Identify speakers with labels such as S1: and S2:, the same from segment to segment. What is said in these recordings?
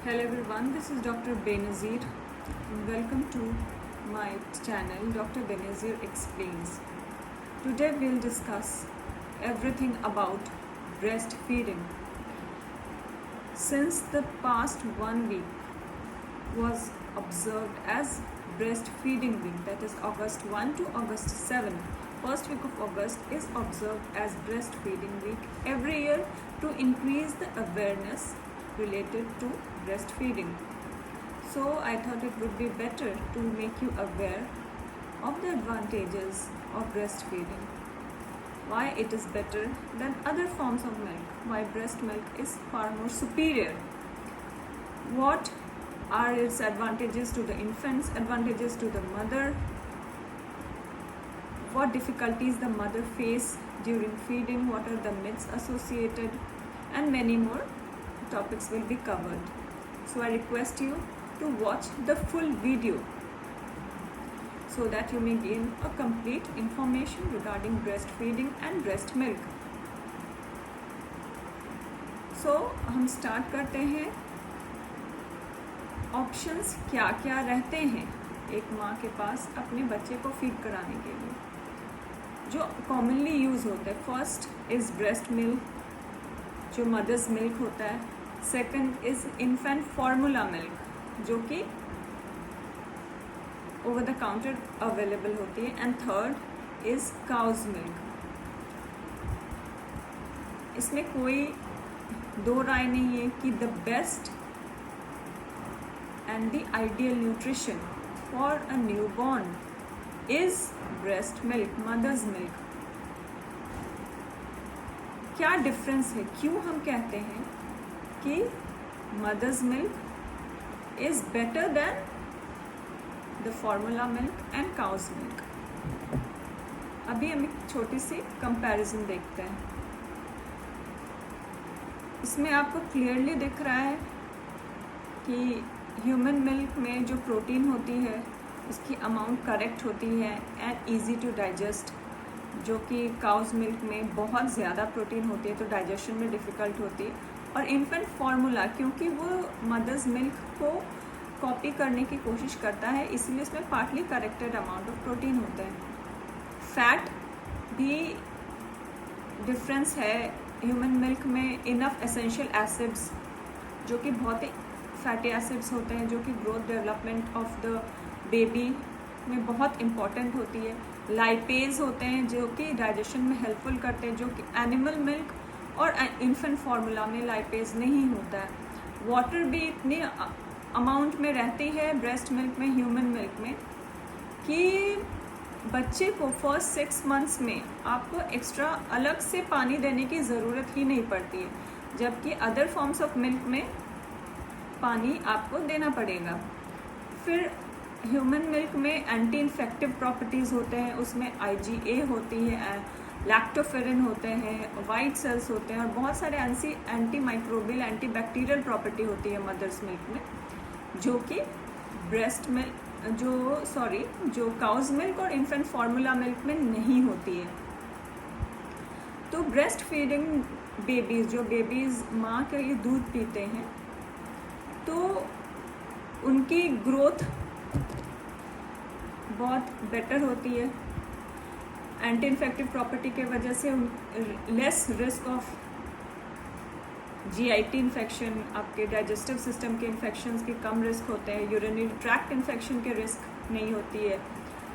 S1: Hello everyone, this is Dr. Benazir. Welcome to my channel Dr. Benazir Explains. Today we'll discuss everything about breastfeeding. Since the past 1 week was observed as breastfeeding week, that is August 1 to August 7. First week of August is observed as breastfeeding week every year to increase the awareness related to breastfeeding. So I thought it would be better to make you aware of the advantages of breastfeeding, why it is better than other forms of milk, why breast milk is far more superior, what are its advantages to the infants, advantages to the mother, what difficulties the mother face during feeding, what are the myths associated, and many more topics will be covered. So I request you to watch the full video so that you may gain a complete information regarding breastfeeding and breast milk. So हम start करते हैं. Options क्या क्या रहते हैं एक माँ के पास अपने बच्चे को फीड कराने के लिए, जो कॉमनली यूज़ होता है. फर्स्ट इज़ ब्रेस्ट मिल्क, जो मदर्स मिल्क होता है. Second is infant formula milk, जो कि ओवर द काउंटर अवेलेबल होती है. And third is cow's milk. इसमें कोई दो राय नहीं है कि the best and the ideal nutrition for a newborn is breast milk, mother's milk. क्या डिफरेंस है, क्यों हम कहते हैं कि mother's milk is better than the formula milk and cause milk? अभी हम एक छोटी सी कंपैरिजन देखते हैं. इसमें आपको क्लियरली दिख रहा है कि ह्यूमन मिल्क में जो प्रोटीन होती है उसकी अमाउंट करेक्ट होती है एंड इजी टू डाइजेस्ट, जो कि काउज मिल्क में बहुत ज़्यादा प्रोटीन होती है तो डाइजेशन में डिफ़िकल्ट होती है. और इन्फेंट फार्मूला क्योंकि वो मदर्स मिल्क को कॉपी करने की कोशिश करता है, इसलिए उसमें partly corrected amount of protein होता है. फैट भी डिफरेंस है. ह्यूमन मिल्क में इनफ एसेंशियल एसिड्स, जो कि बहुत ही फैटी एसिड्स होते हैं, जो कि growth development of the baby में बहुत इम्पॉर्टेंट होती है. लाइपेज होते हैं जो कि डाइजेशन में हेल्पफुल करते हैं, जो कि एनिमल मिल्क और इन्फेंट फार्मूला में लाइपेज नहीं होता है. वाटर भी इतनी अमाउंट में रहती है ब्रेस्ट मिल्क में, ह्यूमन मिल्क में, कि बच्चे को फर्स्ट 6 मंथ्स में आपको एक्स्ट्रा अलग से पानी देने की ज़रूरत ही नहीं पड़ती है, जबकि अदर फॉर्म्स ऑफ मिल्क में पानी आपको देना पड़ेगा. फिर ह्यूमन मिल्क में एंटी इन्फेक्टिव प्रॉपर्टीज़ होते हैं, उसमें IgA होती है, लैक्टोफेरिन होते हैं, वाइट सेल्स होते हैं और बहुत सारे anti microbial anti bacterial property होती है मदर्स मिल्क में, जो कि ब्रेस्ट मिल्क जो काउज मिल्क और इन्फेंट फार्मूला मिल्क में नहीं होती है. तो ब्रेस्ट फीडिंग बेबीज़, जो बेबीज़ माँ के लिए दूध पीते हैं, तो उनकी ग्रोथ बहुत बेटर होती है. एंटी इन्फेक्टिव प्रॉपर्टी के वजह से less risk of GIT infection, आपके डाइजेस्टिव सिस्टम के इन्फेक्शंस के कम रिस्क होते हैं. यूरिनरी ट्रैक्ट इन्फेक्शन के रिस्क नहीं होती है.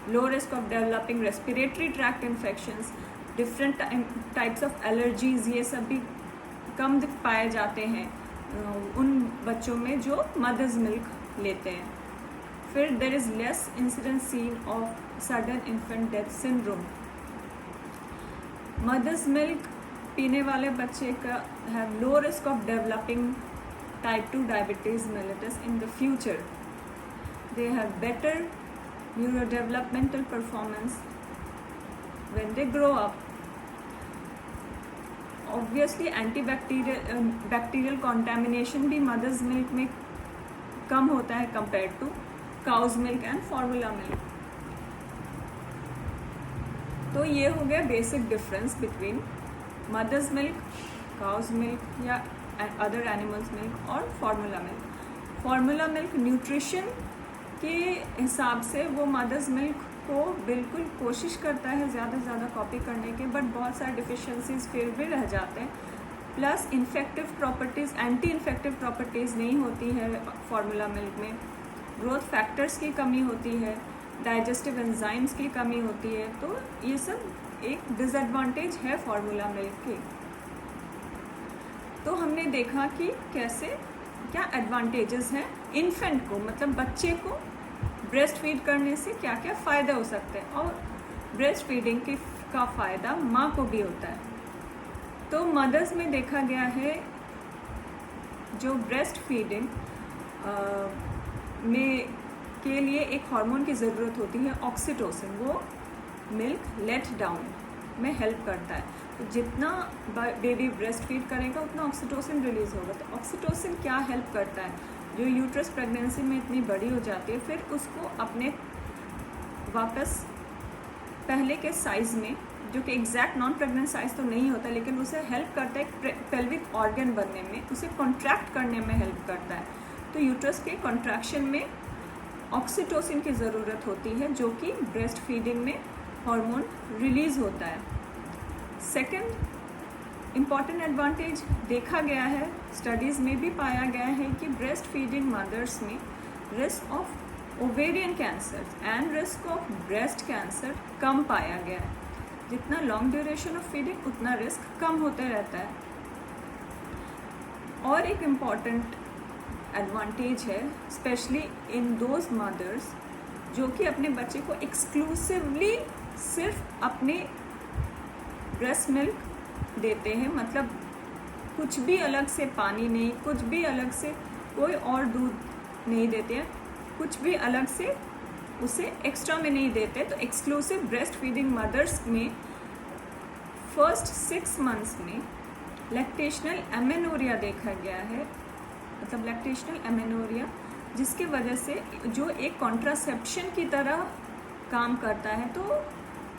S1: लो risk of developing respiratory tract infections, different types of allergies, ये सब भी कम पाए जाते हैं उन बच्चों में जो मदर्स मिल्क लेते हैं. फिर there is less incidence seen of sudden infant death syndrome. Mother's milk पीने वाले बच्चे का have low risk of developing type 2 diabetes mellitus in the future. They have better neurodevelopmental performance when they grow up. Obviously bacterial contamination भी mother's milk में कम होता है compare to cow's milk and formula milk. तो ये हो गया basic difference between mother's milk, cow's milk या अदर एनिमल्स मिल्क और formula milk. Formula milk nutrition के हिसाब से वो मदर्स मिल्क को बिल्कुल कोशिश करता है ज़्यादा से ज़्यादा कॉपी करने के, बट बहुत सारे डिफिशिएंसीज फिर भी रह जाते हैं। Plus infective properties, anti infective properties नहीं होती है फार्मूला मिल्क में, ग्रोथ फैक्टर्स की कमी होती है, डाइजेस्टिव एंजाइम्स की कमी होती है। तो ये सब एक डिसएडवांटेज है फार्मूला मिल्क की। तो हमने देखा कि कैसे क्या एडवांटेजेस हैं इन्फेंट को, मतलब बच्चे को ब्रेस्ट फीड करने से क्या क्या फ़ायदा हो सकते हैं, और ब्रेस्ट फीडिंग का फ़ायदा माँ को भी होता है। तो मदर्स में देखा गया है जो ब्रेस्ट फीडिंग में के लिए एक हार्मोन की ज़रूरत होती है ऑक्सीटोसिन, वो मिल्क लेट डाउन में हेल्प करता है। तो जितना बेबी ब्रेस्ट फीड करेगा उतना ऑक्सीटोसिन रिलीज़ होगा। तो ऑक्सीटोसिन क्या हेल्प करता है, जो यूट्रस प्रेगनेंसी में इतनी बड़ी हो जाती है, फिर उसको अपने वापस पहले के साइज़ में, जो कि एग्जैक्ट नॉन प्रेग्नेंट साइज़ तो नहीं होता, लेकिन उसे हेल्प करता है पेल्विक ऑर्गन बनने में, उसे कॉन्ट्रैक्ट करने में हेल्प करता है। तो यूट्रस के कॉन्ट्रैक्शन में ऑक्सीटोसिन की ज़रूरत होती है, जो कि ब्रेस्ट फीडिंग में हार्मोन रिलीज़ होता है। सेकंड इम्पॉर्टेंट एडवांटेज देखा गया है, स्टडीज़ में भी पाया गया है कि ब्रेस्ट फीडिंग मदर्स में risk of ovarian cancer and risk of breast cancer कम पाया गया है। जितना लॉन्ग ड्यूरेशन ऑफ फीडिंग उतना रिस्क कम होते रहता है। और एक इम्पॉर्टेंट एडवांटेज है स्पेशली इन दोज मदर्स जो कि अपने बच्चे को एक्सक्लूसिवली सिर्फ अपने ब्रेस्ट मिल्क देते हैं, मतलब कुछ भी अलग से पानी नहीं, कुछ भी अलग से कोई और दूध नहीं देते हैं, कुछ भी अलग से उसे एक्स्ट्रा में नहीं देते। तो एक्सक्लूसिव ब्रेस्ट फीडिंग मदर्स में फर्स्ट 6 मंथ्स में लैक्टेशनल एमेनोरिया देखा गया है, मतलब लैक्टेशनल एमेनोरिया जिसके वजह से जो एक कॉन्ट्रासेप्शन की तरह काम करता है, तो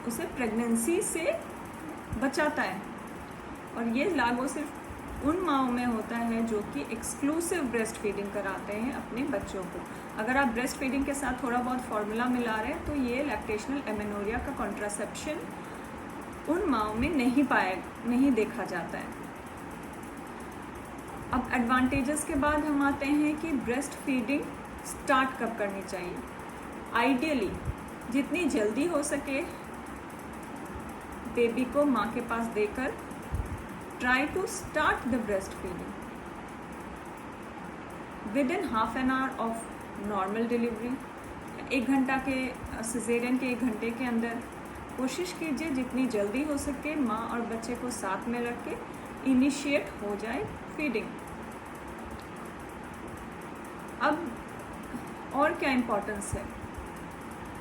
S1: उसे प्रेगनेंसी से बचाता है। और ये लागू सिर्फ उन माँओं में होता है जो कि एक्सक्लूसिव ब्रेस्ट फीडिंग कराते हैं अपने बच्चों को। अगर आप ब्रेस्ट फीडिंग के साथ थोड़ा बहुत फार्मूला मिला रहे हैं तो ये लैक्टेशनल एमेनोरिया का कॉन्ट्रासेप्शन उन माँओं में नहीं देखा जाता है। अब एडवांटेजेस के बाद हम आते हैं कि ब्रेस्ट फीडिंग स्टार्ट कब करनी चाहिए। आइडियली जितनी जल्दी हो सके बेबी को माँ के पास देकर try to start the breast feeding within half an hour of normal delivery. 1 घंटा के सिजेरियन के 1 घंटे के अंदर कोशिश कीजिए जितनी जल्दी हो सके माँ और बच्चे को साथ में रख के इनिशिएट हो जाए फीडिंग। अब और क्या इम्पोर्टेंस है,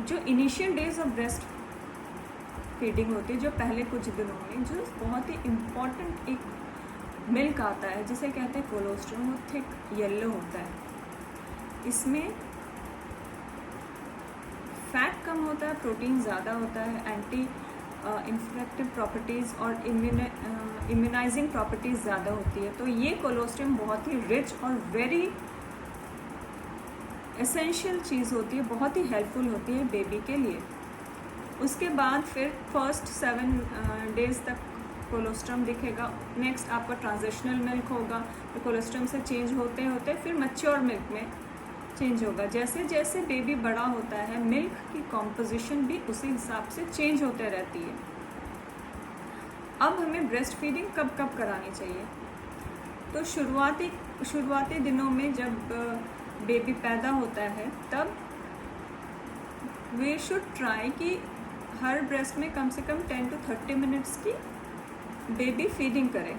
S1: जो initial days of breast feeding होती है, जो पहले कुछ दिनों में जो बहुत ही इम्पॉर्टेंट एक मिल्क आता है जिसे कहते हैं कोलोस्ट्रम, वो थिक येलो होता है। इसमें फैट कम होता है, प्रोटीन ज़्यादा होता है, एंटी इन्फेक्टिव प्रॉपर्टीज़ और इम्यूनाइजिंग प्रॉपर्टीज़ ज़्यादा होती है। तो ये कोलोस्ट्रम बहुत ही रिच और वेरी एसेंशियल चीज़ होती है, बहुत ही हेल्पफुल होती है बेबी के लिए। उसके बाद फिर फर्स्ट 7 डेज़ तक कोलोस्ट्रम दिखेगा। नेक्स्ट आपका ट्रांजिशनल मिल्क होगा, तो कोलोस्ट्रम से चेंज होते होते फिर मैच्योर मिल्क में चेंज होगा। जैसे जैसे बेबी बड़ा होता है मिल्क की कॉम्पोजिशन भी उसी हिसाब से चेंज होते रहती है। अब हमें ब्रेस्ट फीडिंग कब कब करानी चाहिए, तो शुरुआती दिनों में जब बेबी पैदा होता है तब वी शुड ट्राई कि हर ब्रेस्ट में कम से कम 10 to 30 मिनट्स की बेबी फीडिंग करे।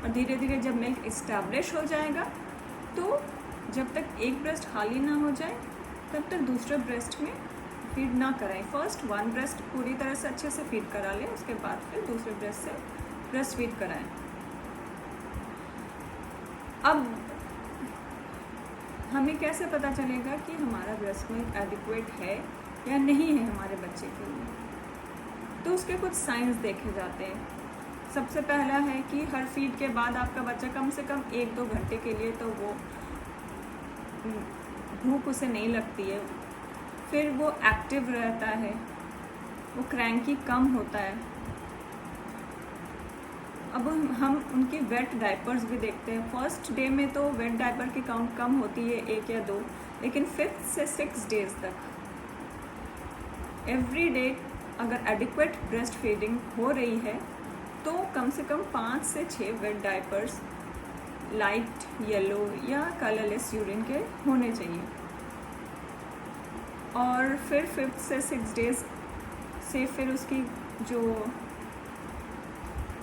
S1: और धीरे धीरे जब मिल्क इस्टेब्लिश हो जाएगा तो जब तक एक ब्रेस्ट खाली ना हो जाए तब तक दूसरे ब्रेस्ट में फीड ना कराएं। फर्स्ट 1 ब्रेस्ट पूरी तरह से अच्छे से फीड करा लें, उसके बाद फिर दूसरे ब्रेस्ट से ब्रेस्ट फीड कराएं। अब हमें कैसे पता चलेगा कि हमारा ब्रेस्ट मिल्क एडिक्वेट है या नहीं है हमारे बच्चे के लिए, तो उसके कुछ साइंस देखे जाते हैं। सबसे पहला है कि हर फीड के बाद आपका बच्चा कम से कम 1-2 घंटे के लिए तो वो भूख उसे नहीं लगती है, फिर वो एक्टिव रहता है, वो क्रैंकी कम होता है। अब हम उनके वेट डायपर्स भी देखते हैं। फर्स्ट डे में तो वेट डायपर की काउंट कम होती है, 1 या 2, लेकिन 5th से 6 डेज तक एवरी डे अगर एडिक्वेट ब्रेस्ट फीडिंग हो रही है तो कम से कम 5 से 6 वेट डायपर्स लाइट येलो या कलरलेस यूरिन के होने चाहिए। और फिर 5th से 6 डेज से फिर उसकी जो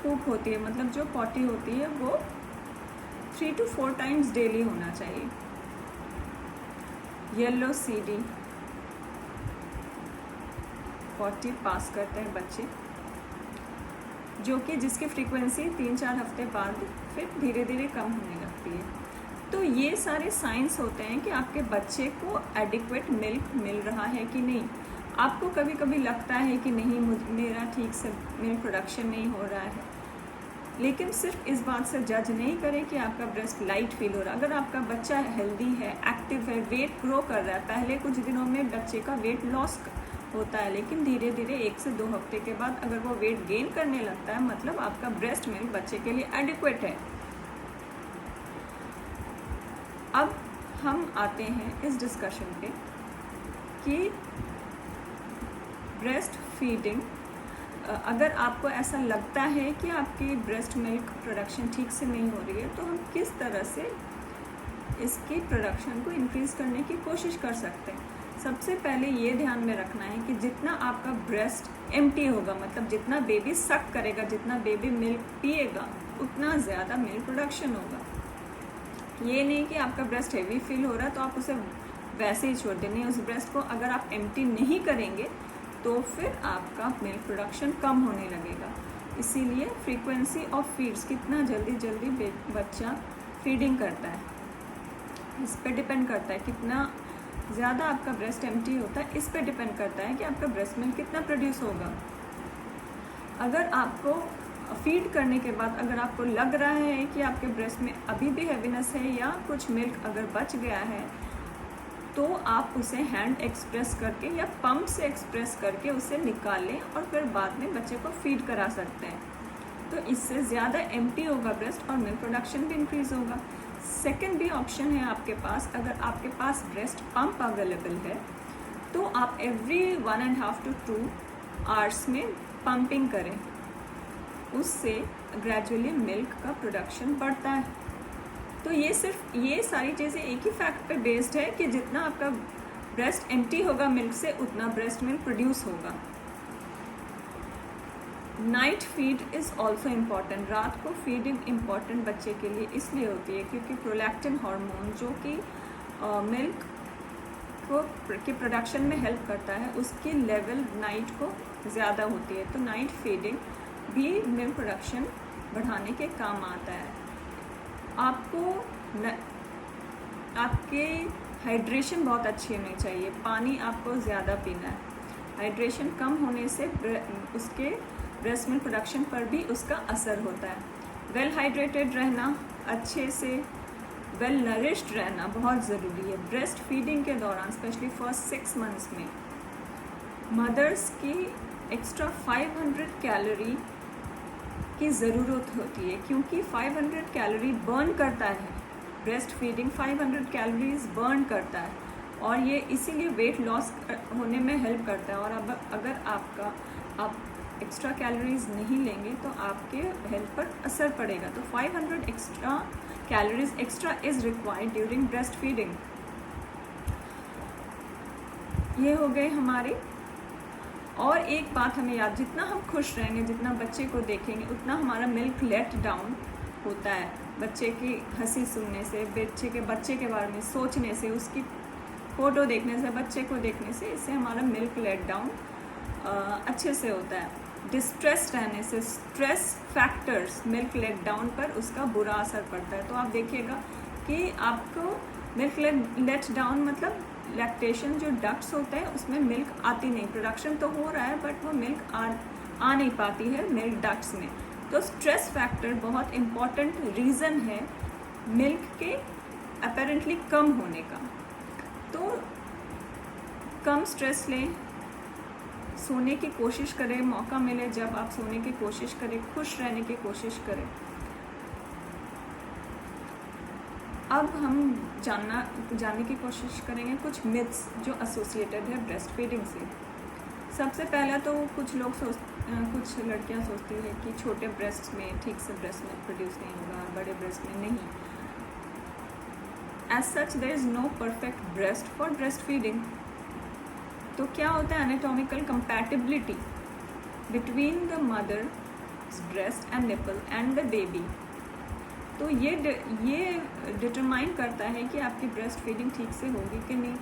S1: पूप होती है, मतलब जो पॉटी होती है, वो 3 to 4 टाइम्स डेली होना चाहिए। येलो CD पॉटी पास करते हैं बच्चे, जो कि जिसकी फ्रीक्वेंसी 3-4 हफ्ते बाद फिर धीरे धीरे कम होने लगती है। तो ये सारे साइंस होते हैं कि आपके बच्चे को एडिक्वेट मिल्क मिल रहा है कि नहीं। आपको कभी कभी लगता है कि नहीं, मेरा ठीक से मिल्क प्रोडक्शन नहीं हो रहा है, लेकिन सिर्फ इस बात से जज नहीं करें कि आपका ब्रेस्ट लाइट फील हो रहा है। अगर आपका बच्चा हेल्दी है, एक्टिव है, वेट ग्रो कर रहा है, पहले कुछ दिनों में बच्चे का वेट लॉस होता है, लेकिन धीरे धीरे 1 से 2 हफ्ते के बाद अगर वो वेट गेन करने लगता है, मतलब आपका ब्रेस्ट मिल्क बच्चे के लिए एडिक्वेट है। अब हम आते हैं इस डिस्कशन पे कि ब्रेस्ट फीडिंग, अगर आपको ऐसा लगता है कि आपकी ब्रेस्ट मिल्क प्रोडक्शन ठीक से नहीं हो रही है, तो हम किस तरह से इसकी प्रोडक्शन को इंक्रीज़ करने की कोशिश कर सकते हैं। सबसे पहले ये ध्यान में रखना है कि जितना आपका ब्रेस्ट एम्प्टी होगा, मतलब जितना बेबी सक करेगा, जितना बेबी मिल्क पिएगा, उतना ज़्यादा मिल्क प्रोडक्शन होगा। ये नहीं कि आपका ब्रेस्ट हेवी फील हो रहा है तो आप उसे वैसे ही छोड़ दें। नहीं, उस ब्रेस्ट को अगर आप एम्प्टी नहीं करेंगे तो फिर आपका मिल्क प्रोडक्शन कम होने लगेगा। इसीलिए फ्रीक्वेंसी ऑफ फीड्स, कितना जल्दी बच्चा फीडिंग करता है, इस पे डिपेंड करता है। कितना ज़्यादा आपका ब्रेस्ट एम्प्टी होता है, इस पे डिपेंड करता है कि आपका ब्रेस्ट मिल्क कितना प्रोड्यूस होगा। अगर आपको फीड करने के बाद अगर आपको लग रहा है कि आपके ब्रेस्ट में अभी भी हैवीनेस है या कुछ मिल्क अगर बच गया है, तो आप उसे हैंड एक्सप्रेस करके या पंप से एक्सप्रेस करके उसे निकालें और फिर बाद में बच्चे को फीड करा सकते हैं। तो इससे ज़्यादा एम्प्टी होगा ब्रेस्ट और मिल्क प्रोडक्शन भी इंक्रीज़ होगा। सेकेंड भी ऑप्शन है आपके पास, अगर आपके पास ब्रेस्ट पंप अवेलेबल है तो आप एवरी 1.5 to 2 आवर्स में पंपिंग करें, उससे ग्रेजुअली मिल्क का प्रोडक्शन बढ़ता है। तो ये सारी चीज़ें एक ही फैक्ट पे बेस्ड है कि जितना आपका ब्रेस्ट एम्प्टी होगा मिल्क से, उतना ब्रेस्ट मिल्क प्रोड्यूस होगा। Night feed is also important. रात को फीडिंग इम्पॉर्टेंट बच्चे के लिए इसलिए होती है क्योंकि प्रोलैक्टिन हार्मोन, जो कि मिल्क को के प्रोडक्शन में हेल्प करता है, उसकी लेवल नाइट को ज़्यादा होती है। तो नाइट फीडिंग भी मिल्क प्रोडक्शन बढ़ाने के काम आता है। आपके हाइड्रेशन बहुत अच्छी होनी चाहिए, पानी आपको ज़्यादा पीना है। हाइड्रेशन कम होने से उसके ब्रेस्ट मिल्क प्रोडक्शन पर भी उसका असर होता है। वेल हाइड्रेटेड रहना, अच्छे से वेल नरिश्ड रहना बहुत ज़रूरी है। ब्रेस्ट फीडिंग के दौरान स्पेशली फर्स्ट 6 मंथ्स में मदर्स की एक्स्ट्रा 500 कैलोरी की ज़रूरत होती है, क्योंकि 500 कैलोरी बर्न करता है। ब्रेस्ट फीडिंग 500 कैलोरीज बर्न करता है और ये इसीलिए वेट लॉस होने में हेल्प करता है। और अब अगर आप एक्स्ट्रा कैलोरीज नहीं लेंगे तो आपके हेल्थ पर असर पड़ेगा। तो 500 extra calories extra is required during breast feeding. ये हो गए हमारे। और एक बात हमें याद, जितना हम खुश रहेंगे, जितना बच्चे को देखेंगे, उतना हमारा मिल्क लेट डाउन होता है। बच्चे की हंसी सुनने से, बच्चे के बारे में सोचने से, उसकी फ़ोटो देखने से, बच्चे को देखने से, इससे हमारा मिल्क लेट डाउन अच्छे से होता है। डिस्ट्रेस रहने से, stress factors milk let down पर उसका बुरा असर पड़ता है। तो आप देखिएगा कि आपको मिल्क लेट डाउन मतलब लैक्टेशन जो डक्ट्स होते हैं उसमें मिल्क आती नहीं, प्रोडक्शन तो हो रहा है बट वो मिल्क आ नहीं पाती है मिल्क डक्ट्स में। तो स्ट्रेस फैक्टर बहुत इम्पॉर्टेंट रीज़न है मिल्क के अपेरेंटली कम होने का। तो कम स्ट्रेस लें, सोने की कोशिश करें, मौका मिले जब आप सोने की कोशिश करें, खुश रहने की कोशिश करें। अब हम जानने की कोशिश करेंगे कुछ मिथ्स जो एसोसिएटेड है ब्रेस्ट फीडिंग से। सबसे पहला तो कुछ लड़कियां सोचती है कि छोटे ब्रेस्ट में ठीक से ब्रेस्ट मिल्क प्रोड्यूस नहीं होगा, बड़े ब्रेस्ट में नहीं। As such there is no perfect breast for breast feeding. तो क्या होता है anatomical compatibility between the mother breast and nipple and the baby. तो ये डिटरमाइन करता है कि आपकी ब्रेस्ट फीडिंग ठीक से होगी कि नहीं।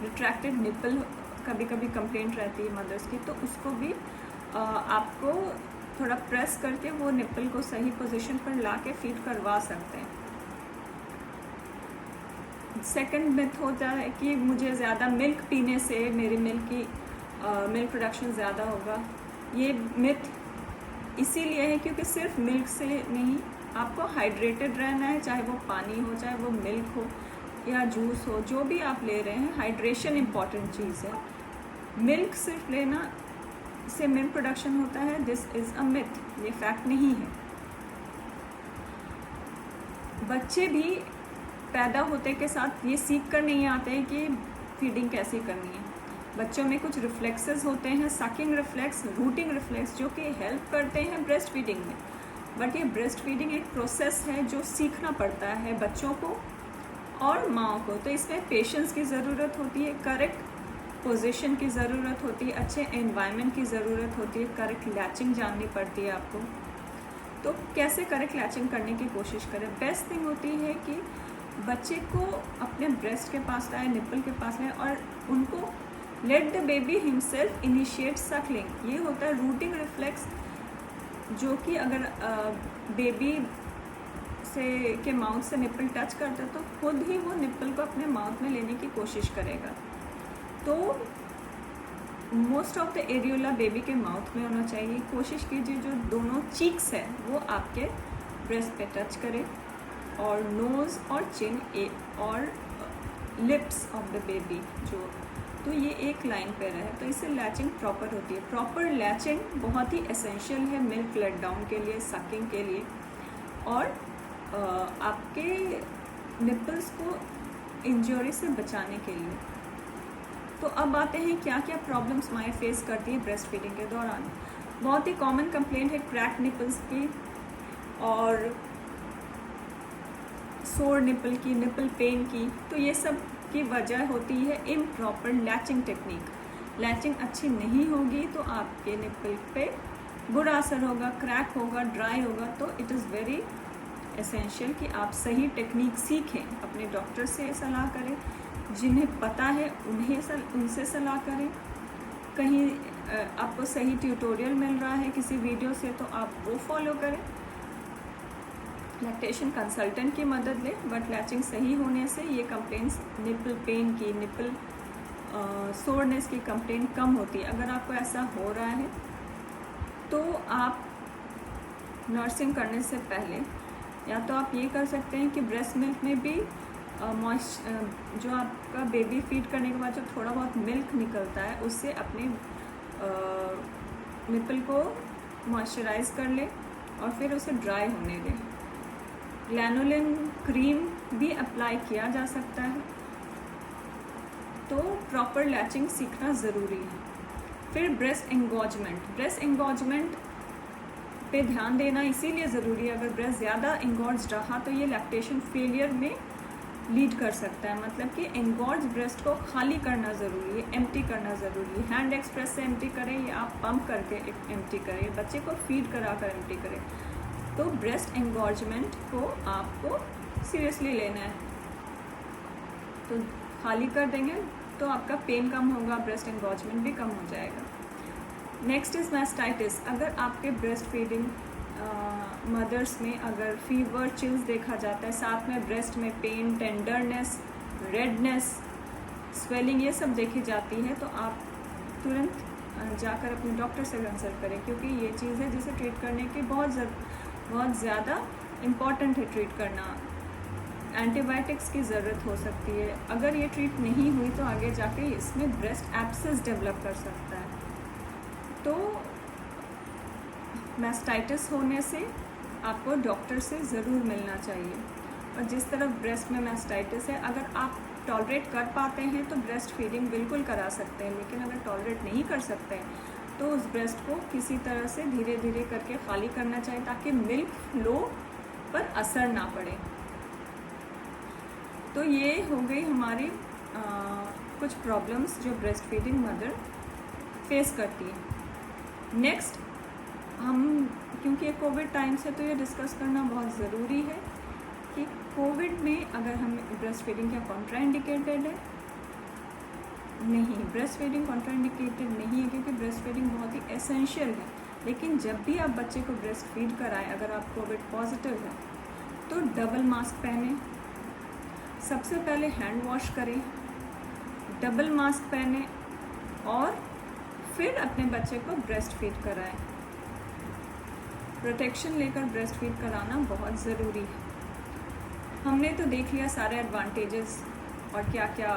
S1: रिट्रैक्टेड निपल कभी कभी कंप्लेंट रहती है मदर्स की, तो उसको भी आपको थोड़ा प्रेस करके वो निपल को सही पोजीशन पर ला के फीड करवा सकते हैं। सेकंड मिथ होता है कि मुझे ज़्यादा मिल्क पीने से मेरी मिल्क प्रोडक्शन ज़्यादा होगा। ये मिथ इसीलिए है क्योंकि सिर्फ मिल्क से नहीं, आपको हाइड्रेटेड रहना है, चाहे वो पानी हो, चाहे वो मिल्क हो या जूस हो, जो भी आप ले रहे हैं, हाइड्रेशन इम्पॉर्टेंट चीज़ है। मिल्क सिर्फ लेना से मिल्क प्रोडक्शन होता है, दिस इज़ अ मिथ, ये फैक्ट नहीं है। बच्चे भी पैदा होते के साथ ये सीख कर नहीं आते हैं कि फीडिंग कैसी करनी है। बच्चों में कुछ रिफ्लेक्सेस होते हैं, सकिंग रिफ्लेक्स, रूटिंग रिफ्लेक्स, जो कि हेल्प करते हैं ब्रेस्ट फीडिंग में। बट ये ब्रेस्ट फीडिंग एक प्रोसेस है जो सीखना पड़ता है बच्चों को और माँ को। तो इसमें पेशेंस की ज़रूरत होती है, करेक्ट पोजीशन की ज़रूरत होती है, अच्छे एनवायरनमेंट की ज़रूरत होती है, करेक्ट लैचिंग जाननी पड़ती है आपको। तो कैसे करेक्ट लैचिंग करने की कोशिश करें? बेस्ट थिंग होती है कि बच्चे को अपने ब्रेस्ट के पास लाए, निपल के पास लाए और उनको let the baby himself initiate Suckling. ये होता है रूटिंग रिफ्लेक्स, जो कि अगर बेबी के माउथ से निपल टच करता है तो खुद ही वो निपल को अपने माउथ में लेने की कोशिश करेगा। तो most of the areola baby के माउथ में होना चाहिए। कोशिश कीजिए जो दोनों चीक्स है वो आपके ब्रेस्ट पे टच करे, और नोज़ और चिन और लिप्स ऑफ द बेबी जो, तो ये एक लाइन पे रहे, तो इससे लैचिंग प्रॉपर होती है। प्रॉपर लैचिंग बहुत ही एसेंशियल है मिल्क लेट डाउन के लिए, सकिंग के लिए और आपके निपल्स को इंजरी से बचाने के लिए। तो अब आते हैं क्या क्या प्रॉब्लम्स माँ फेस करती है ब्रेस्ट फीडिंग के दौरान। बहुत ही कॉमन कंप्लेंट है क्रैक निपल्स की और सोर निपल की, निपल पेन की। तो ये सब की वजह होती है इम्प्रॉपर लैचिंग टेक्निक। लैचिंग अच्छी नहीं होगी तो आपके निपल पे बुरा असर होगा, क्रैक होगा, ड्राई होगा। तो इट इज़ वेरी एसेंशियल कि आप सही टेक्निक सीखें, अपने डॉक्टर से सलाह करें, जिन्हें पता है उनसे सलाह करें। कहीं आपको सही ट्यूटोरियल मिल रहा है किसी वीडियो से तो आप वो फॉलो करें। लैक्टेशन कंसल्टेंट की मदद लें। बट लैचिंग सही होने से ये कंप्लेंट्स निपल पेन की, निपल सोरनेस की कंप्लेंट कम होती है। अगर आपको ऐसा हो रहा है तो आप नर्सिंग करने से पहले या तो आप ये कर सकते हैं कि ब्रेस्ट मिल्क में भी जो आपका बेबी फीड करने के बाद जो थोड़ा बहुत मिल्क निकलता है उससे अपने निपल को मॉइस्चराइज कर लें और फिर उसे ड्राई होने दें। लैनोलिन क्रीम भी अप्लाई किया जा सकता है। तो प्रॉपर लैचिंग सीखना ज़रूरी है। फिर ब्रेस्ट एंगॉजमेंट पे ध्यान देना इसीलिए ज़रूरी है। अगर ब्रेस्ट ज़्यादा एंगॉर्ज रहा तो ये लैक्टेशन फेलियर में लीड कर सकता है। मतलब कि एंगॉर्ज ब्रेस्ट को खाली करना ज़रूरी है, एम्प्टी करना ज़रूरी है। हैंड एक्सप्रेस से एम्प्टी करें या आप पंप करके एम्प्टी करें, बच्चे को फीड करा कर एम्प्टी करें। तो ब्रेस्ट एंगॉर्जमेंट को आपको सीरियसली लेना है। तो खाली कर देंगे तो आपका पेन कम होगा, ब्रेस्ट एंगॉर्जमेंट भी कम हो जाएगा। Next is mastitis. अगर आपके ब्रेस्ट फीडिंग मदर्स में अगर फीवर, चिल्स देखा जाता है, साथ में ब्रेस्ट में पेन, टेंडरनेस, रेडनेस, स्वेलिंग ये सब देखी जाती है, तो आप तुरंत जाकर अपने डॉक्टर से कंसल्ट करें, क्योंकि ये चीज़ है जिसे ट्रीट करने की बहुत ज़्यादा इम्पॉर्टेंट है ट्रीट करना। एंटीबायोटिक्स की ज़रूरत हो सकती है। अगर ये ट्रीट नहीं हुई तो आगे जाके इसमें ब्रेस्ट एब्सेस डेवलप कर सकता है। तो मैस्टाइटिस होने से आपको डॉक्टर से ज़रूर मिलना चाहिए। और जिस तरफ ब्रेस्ट में मैस्टाइटिस है, अगर आप टॉलरेट कर पाते हैं तो ब्रेस्ट फीडिंग बिल्कुल करा सकते हैं, लेकिन अगर टॉलरेट नहीं कर सकते हैं तो उस ब्रेस्ट को किसी तरह से धीरे धीरे करके खाली करना चाहिए, ताकि मिल्क फ्लो पर असर ना पड़े। तो ये हो गई हमारी कुछ प्रॉब्लम्स जो ब्रेस्ट फीडिंग मदर फेस करती है। नेक्स्ट हम, क्योंकि ये कोविड टाइम्स है तो ये डिस्कस करना बहुत ज़रूरी है कि कोविड में अगर हम ब्रेस्ट फीडिंग क्या कॉन्ट्राइंडिकेटेड है? नहीं, ब्रेस्ट फीडिंग कॉन्ट्राइंडिकेटेड नहीं है, क्योंकि ब्रेस्ट फीडिंग बहुत ही एसेंशियल है। लेकिन जब भी आप बच्चे को ब्रेस्ट फीड कराएं, अगर आप कोविड पॉजिटिव है तो डबल मास्क पहने, सबसे पहले हैंड वॉश करें, डबल मास्क पहने और फिर अपने बच्चे को ब्रेस्ट फीड कराएं। प्रोटेक्शन लेकर ब्रेस्ट फीड कराना बहुत ज़रूरी है। हमने तो देख लिया सारे एडवांटेजेस और क्या क्या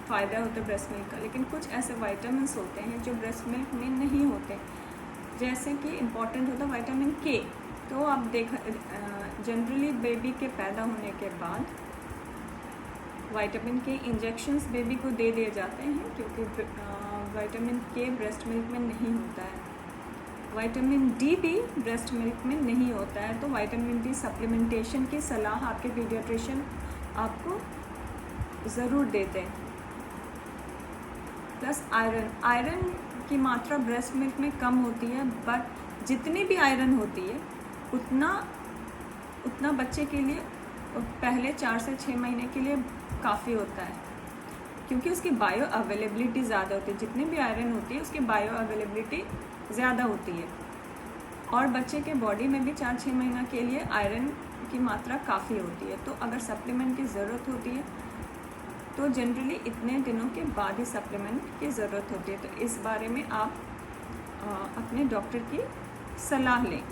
S1: फ़ायदा होता है ब्रेस्ट मिल्क का, लेकिन कुछ ऐसे विटामिन्स होते हैं जो ब्रेस्ट मिल्क में नहीं होते। जैसे कि इम्पॉर्टेंट होता है विटामिन के। तो आप जनरली बेबी के पैदा होने के बाद विटामिन के इंजेक्शंस बेबी को दे दिए जाते हैं, क्योंकि विटामिन के ब्रेस्ट मिल्क में नहीं होता है। विटामिन डी भी ब्रेस्ट मिल्क में नहीं होता है, तो विटामिन डी सप्लीमेंटेशन की सलाह आपके पीडियाट्रिशियन आपको ज़रूर देते हैं। प्लस आयरन की मात्रा ब्रेस्ट मिल्क में कम होती है, बट जितनी भी आयरन होती है उतना बच्चे के लिए पहले 4 से 6 महीने के लिए काफ़ी होता है, क्योंकि उसकी बायो अवेलेबिलिटी ज़्यादा होती है। जितनी भी आयरन होती है उसकी बायो अवेलेबिलिटी ज़्यादा होती है, और बच्चे के बॉडी में भी 4-6 महीना के लिए आयरन की मात्रा काफ़ी होती है। तो अगर सप्लीमेंट की ज़रूरत होती है तो जनरली इतने दिनों के बाद ही सप्लीमेंट की ज़रूरत होती है। तो इस बारे में आप अपने डॉक्टर की सलाह लें।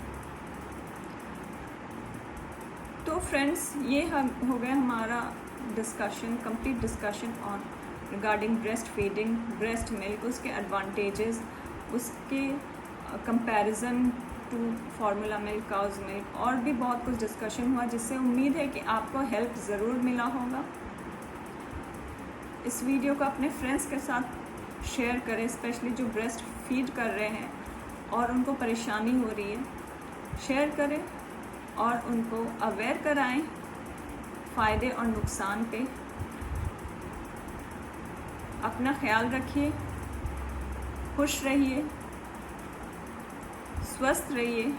S1: तो फ्रेंड्स, ये हो गया हमारा discussion, complete discussion on regarding breast feeding, breast milk, उसके एडवांटेजेस, उसके comparison to formula milk, cow's milk, और भी बहुत कुछ डिस्कशन हुआ, जिससे उम्मीद है कि आपको हेल्प ज़रूर मिला होगा। इस वीडियो को अपने फ्रेंड्स के साथ शेयर करें, स्पेशली जो ब्रेस्ट फीड कर रहे हैं और उनको परेशानी हो रही है। शेयर करें और उनको अवेयर कराएं फ़ायदे और नुकसान पे। अपना ख्याल रखिए, खुश रहिए, स्वस्थ रहिए,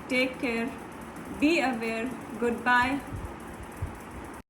S1: take care, be aware, good bye.